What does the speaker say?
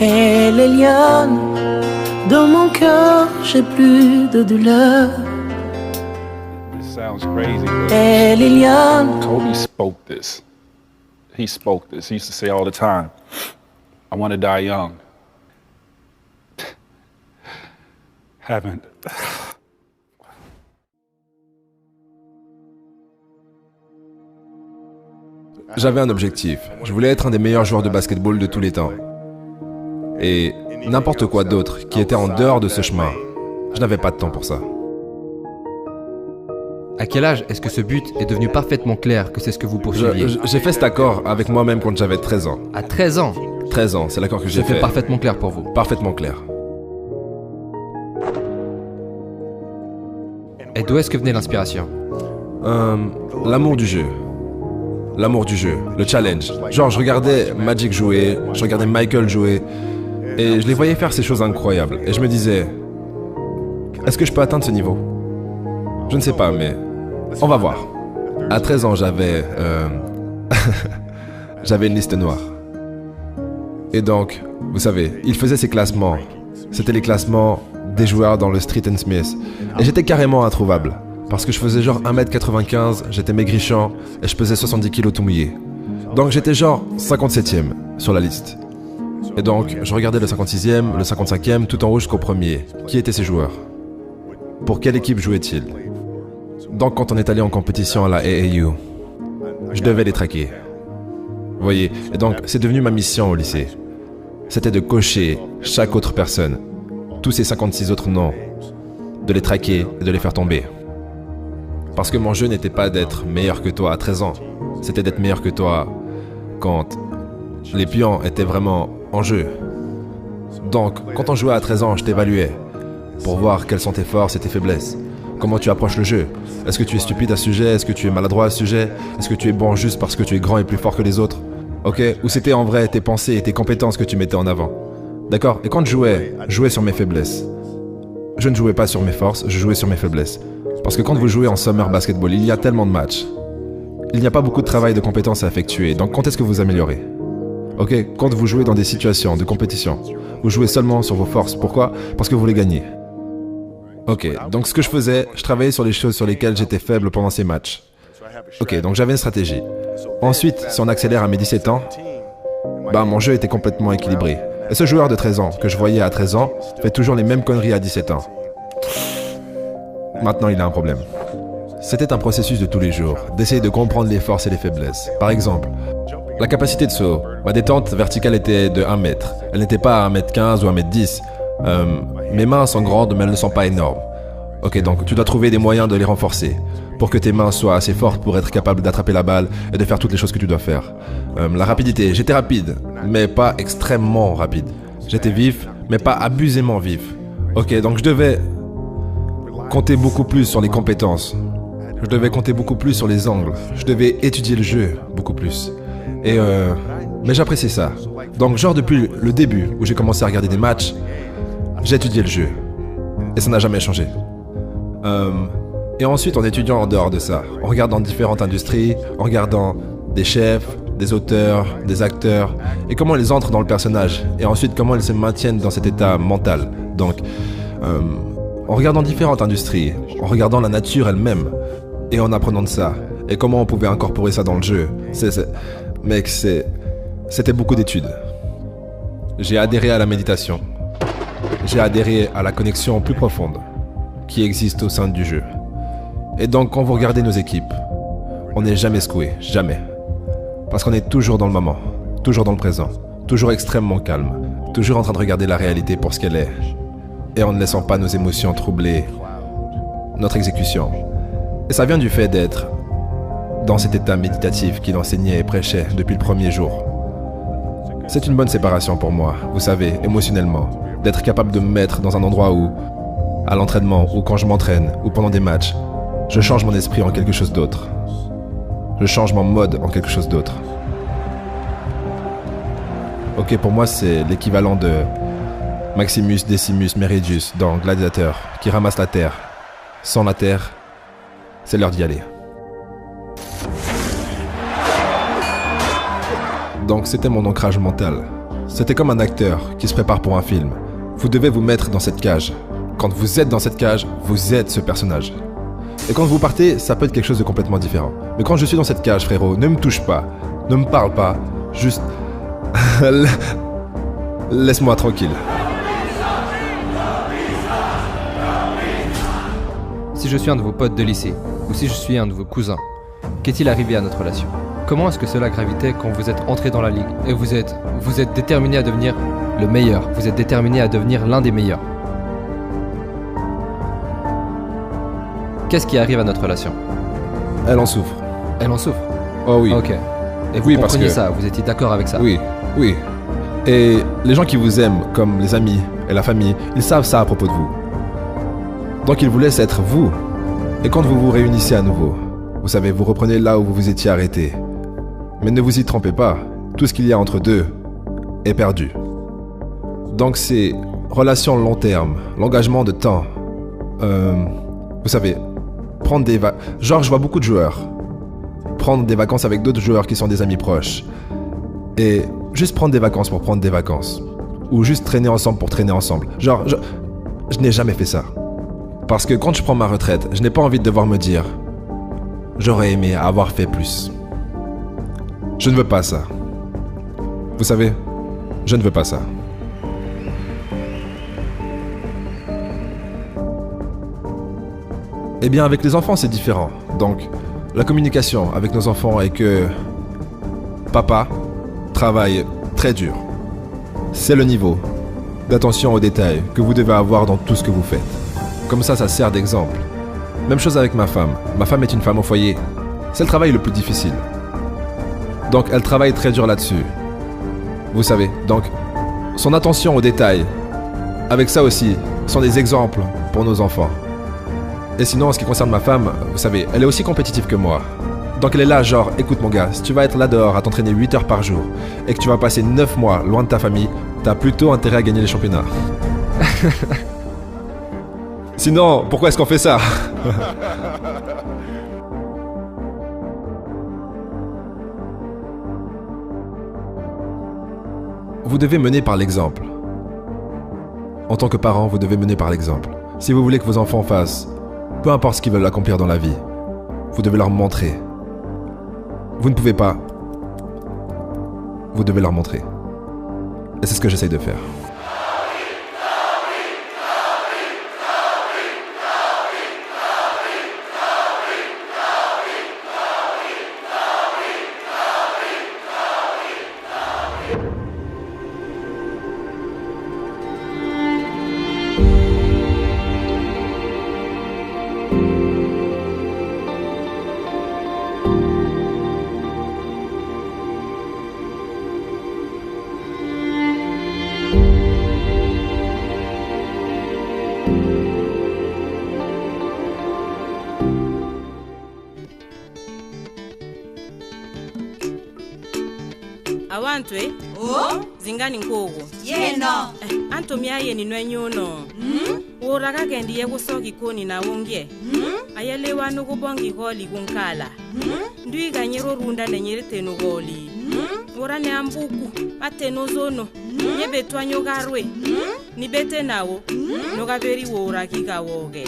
Et les lianes, dans mon cœur, j'ai plus de douleur. This sounds crazy, but Et les lianes, Kobe spoke this. He spoke this. He used to say all the time, I want to die young. Haven't. J'avais un objectif. Je voulais être un des meilleurs joueurs de basketball de tous les temps. Et n'importe quoi d'autre qui était en dehors de ce chemin, je n'avais pas de temps pour ça. À quel âge est-ce que ce but est devenu parfaitement clair que c'est ce que vous poursuiviez? J'ai fait cet accord avec moi-même quand j'avais 13 ans. À 13 ans, 13 ans, c'est l'accord que j'ai c'était fait. parfaitement clair pour vous. Parfaitement clair. Et d'où est-ce que venait l'inspiration? L'amour du jeu. L'amour du jeu, le challenge. Genre, je regardais Magic jouer, je regardais Michael jouer, et je les voyais faire ces choses incroyables. Et je me disais, est-ce que je peux atteindre ce niveau? Je ne sais pas, mais on va voir. À 13 ans, j'avais j'avais une liste noire. Et donc, vous savez, il faisait ces classements. C'était les classements des joueurs dans le Street Smith. Et j'étais carrément introuvable. Parce que je faisais genre 1m95, j'étais maigrichant et je pesais 70 kg tout mouillé. Donc j'étais genre 57e sur la liste. Et donc je regardais le 56e, le 55e, tout en haut jusqu'au premier. Qui étaient ces joueurs? Pour quelle équipe jouaient-ils? Donc quand on est allé en compétition à la AAU, je devais les traquer. Vous voyez? Et donc c'est devenu ma mission au lycée. C'était de cocher chaque autre personne, tous ces 56 autres noms, de les traquer et de les faire tomber. Parce que mon jeu n'était pas d'être meilleur que toi à 13 ans, c'était d'être meilleur que toi quand les pions étaient vraiment en jeu. Donc, quand on jouait à 13 ans, je t'évaluais pour voir quelles sont tes forces et tes faiblesses. Comment tu approches le jeu? Est-ce que tu es stupide à ce sujet? Est-ce que tu es maladroit à ce sujet? Est-ce que tu es bon juste parce que tu es grand et plus fort que les autres? Ok? Ou c'était en vrai tes pensées et tes compétences que tu mettais en avant? D'accord? Et quand je jouais sur mes faiblesses. Je ne jouais pas sur mes forces, je jouais sur mes faiblesses. Parce que quand vous jouez en summer basketball, il y a tellement de matchs. Il n'y a pas beaucoup de travail de compétences à effectuer, donc quand est-ce que vous améliorez? Ok, quand vous jouez dans des situations de compétition, vous jouez seulement sur vos forces. Pourquoi? Parce que vous voulez gagner. Ok, donc ce que je faisais, je travaillais sur les choses sur lesquelles j'étais faible pendant ces matchs. Ok, donc j'avais une stratégie. Ensuite, si on accélère à mes 17 ans, mon jeu était complètement équilibré. Et ce joueur de 13 ans, que je voyais à 13 ans, fait toujours les mêmes conneries à 17 ans. Maintenant, il a un problème. C'était un processus de tous les jours, d'essayer de comprendre les forces et les faiblesses. Par exemple, la capacité de saut. Ma détente verticale était de 1 mètre. Elle n'était pas à 1m15 ou 1m10. Mes mains sont grandes, mais elles ne sont pas énormes. Ok, donc tu dois trouver des moyens de les renforcer pour que tes mains soient assez fortes pour être capable d'attraper la balle et de faire toutes les choses que tu dois faire. La rapidité. J'étais rapide, mais pas extrêmement rapide. J'étais vif, mais pas abusément vif. Ok, donc je devais compter beaucoup plus sur les compétences. Je devais compter beaucoup plus sur les angles. Je devais étudier le jeu beaucoup plus. Mais j'appréciais ça. Donc genre depuis le début où j'ai commencé à regarder des matchs, j'ai étudié le jeu. Et ça n'a jamais changé. Et ensuite en étudiant en dehors de ça, en regardant différentes industries, en regardant des chefs, des auteurs, des acteurs, et comment ils entrent dans le personnage, et ensuite comment ils se maintiennent dans cet état mental. Donc, en regardant différentes industries, en regardant la nature elle-même, et en apprenant de ça, et comment on pouvait incorporer ça dans le jeu. Mec, c'était beaucoup d'études. J'ai adhéré à la méditation. J'ai adhéré à la connexion plus profonde qui existe au sein du jeu. Et donc, quand vous regardez nos équipes, on n'est jamais secoué, jamais. Parce qu'on est toujours dans le moment, toujours dans le présent, toujours extrêmement calme, toujours en train de regarder la réalité pour ce qu'elle est, et en ne laissant pas nos émotions troubler notre exécution. Et ça vient du fait d'être dans cet état méditatif qu'il enseignait et prêchait depuis le premier jour. C'est une bonne séparation pour moi, vous savez, émotionnellement, d'être capable de me mettre dans un endroit où, à l'entraînement, ou quand je m'entraîne, ou pendant des matchs, je change mon esprit en quelque chose d'autre. Je change mon mode en quelque chose d'autre. Ok, pour moi, c'est l'équivalent de Maximus Decimus Meridius dans Gladiator, qui ramasse la terre. Sans la terre, c'est l'heure d'y aller. Donc c'était mon ancrage mental. C'était comme un acteur qui se prépare pour un film. Vous devez vous mettre dans cette cage. Quand vous êtes dans cette cage, vous êtes ce personnage. Et quand vous partez, ça peut être quelque chose de complètement différent. Mais quand je suis dans cette cage, frérot, ne me touche pas, ne me parle pas, juste... laisse-moi tranquille. Si je suis un de vos potes de lycée, ou si je suis un de vos cousins, qu'est-il arrivé à notre relation? Comment est-ce que cela gravitait quand vous êtes entré dans la ligue et vous êtes déterminé à devenir le meilleur, vous êtes déterminé à devenir l'un des meilleurs? Qu'est-ce qui arrive à notre relation? Elle en souffre. Elle en souffre? Oh oui. Ok. Et vous Oui, parce compreniez que- ça, vous étiez d'accord avec ça? Oui, oui. Et les gens qui vous aiment, comme les amis et la famille, ils savent ça à propos de vous. Donc ils vous laissent être vous. Et quand vous vous réunissez à nouveau, vous savez, vous reprenez là où vous vous étiez arrêté. Mais ne vous y trompez pas, tout ce qu'il y a entre deux est perdu. Donc c'est relation long terme, l'engagement de temps. Vous savez, prendre des vacances. Genre, je vois beaucoup de joueurs prendre des vacances avec d'autres joueurs qui sont des amis proches. Et juste prendre des vacances pour prendre des vacances. Ou juste traîner ensemble pour traîner ensemble. Genre, je n'ai jamais fait ça. Parce que quand je prends ma retraite, je n'ai pas envie de devoir me dire j'aurais aimé avoir fait plus. Je ne veux pas ça. Vous savez, je ne veux pas ça. Eh bien, avec les enfants, c'est différent. Donc, la communication avec nos enfants est que papa travaille très dur. C'est le niveau d'attention aux détails que vous devez avoir dans tout ce que vous faites. Comme ça sert d'exemple. Même chose avec ma femme. Ma femme est une femme au foyer. C'est le travail le plus difficile. Donc, elle travaille très dur là-dessus. Vous savez, donc, son attention aux détails, avec ça aussi, sont des exemples pour nos enfants. Et sinon, en ce qui concerne ma femme, vous savez, elle est aussi compétitive que moi. Donc elle est là, genre, écoute mon gars, si tu vas être là dehors à t'entraîner 8 heures par jour et que tu vas passer 9 mois loin de ta famille, t'as plutôt intérêt à gagner les championnats. Sinon, pourquoi est-ce qu'on fait ça? Vous devez mener par l'exemple. En tant que parent, vous devez mener par l'exemple. Si vous voulez que vos enfants fassent, peu importe ce qu'ils veulent accomplir dans la vie, vous devez leur montrer. Vous ne pouvez pas. Vous devez leur montrer. Et c'est ce que j'essaye de faire. Awantwe? Oh? Zingani nkogo. Yeno. Antomia yeni nwenyuno. Ora kagendi yegusoki koni na wonge. Ayelewa no kubongi goli kunkala. Ndui ganyero runda nenyerete no goli. Ora ne ambuku ateno zono. Yebetwa nyogarwe. Nibete nawo. Nogaberi wora kika woge.